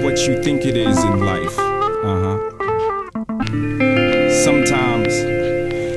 what you think it is in life. Sometimes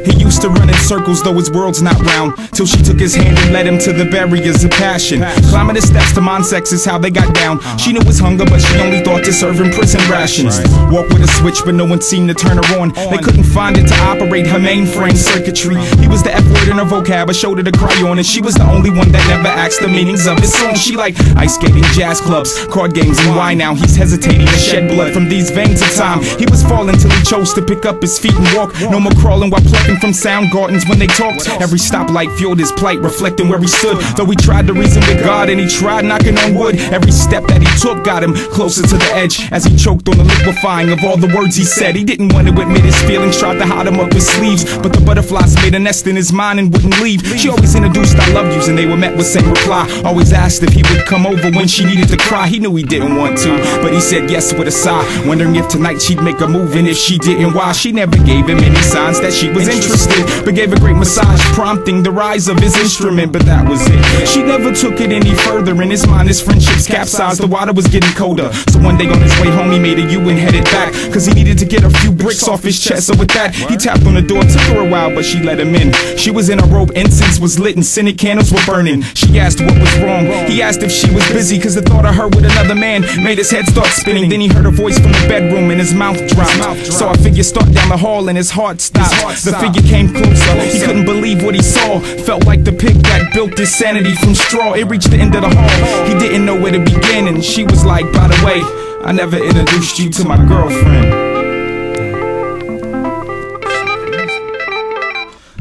he used to run in circles, though his world's not round, till she took his hand and led him to the barriers of passion. Climbing the steps to Monsex is how they got down. She knew his hunger, but she only thought to serve him prison rations. Walk with a switch, but no one seemed to turn her on. They couldn't find it to operate her mainframe circuitry. He was the F word in her vocab, a shoulder to cry on, and she was the only one that never asked the meanings of his song. She liked ice skating, jazz clubs, card games, and why now he's hesitating to shed blood from these veins of time. He was falling till he chose to pick up his feet and walk. No more crawling while plucking from sound gardens when they talked. Every stoplight fueled his plight, reflecting where he stood. Though he tried to reason with God and he tried knocking on wood, every step that he took got him closer to the edge as he choked on the liquefying of all the words he said. He didn't want to admit his feelings, tried to hide them up his sleeves, but the butterflies made a nest in his mind and wouldn't leave. She always introduced I love yous and they were met with same reply. Always asked if he would come over when she needed to cry. He knew he didn't want to, but he said yes with a sigh, wondering if tonight she'd make a move, and if she didn't, why. She never gave him any signs that she was interested, but gave a great massage, prompting the rise of his instrument, but that was it. She never took it any further. In his mind, his friendships capsized. The water was getting colder, so one day on his way home he made a U and headed back, cause he needed to get a few bricks off his chest. So with that, he tapped on the door. Took her a while, but she let him in. She was in a robe, incense was lit and scented candles were burning. She asked what was wrong. He asked if she was busy, cause the thought of her with another man made his head start spinning. Then he heard a voice from the bedroom and his mouth dropped. So I figured start down the hall and his heart stopped. The figure came closer. He couldn't believe what he saw. Felt like the pig that built his sanity from straw. It reached the end of the hall. He didn't know where to begin, and she was like, by the way, I never introduced you to my girlfriend.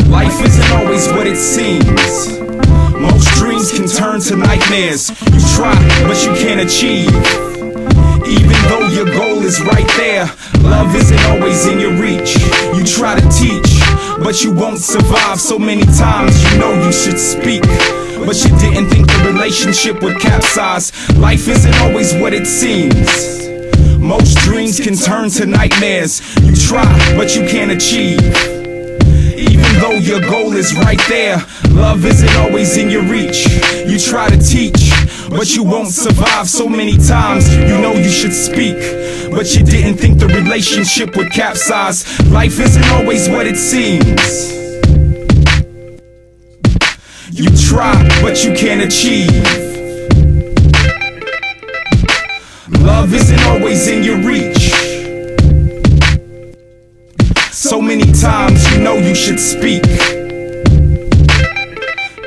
Life isn't always what it seems. Most dreams can turn to nightmares. You try, but you can't achieve. Even though your goal is right there, love isn't always in your reach. You try to teach, but you won't survive. So many times you know you should speak, but you didn't think the relationship would capsize. Life isn't always what it seems. Most dreams can turn to nightmares. You try, but you can't achieve. Even though your goal is right there, love isn't always in your reach. You try to teach, but you won't survive. So many times you know you should speak, but you didn't think the relationship would capsize. Life isn't always what it seems. You try, but you can't achieve. Love isn't always in your reach. So many times you know you should speak.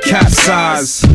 Capsized.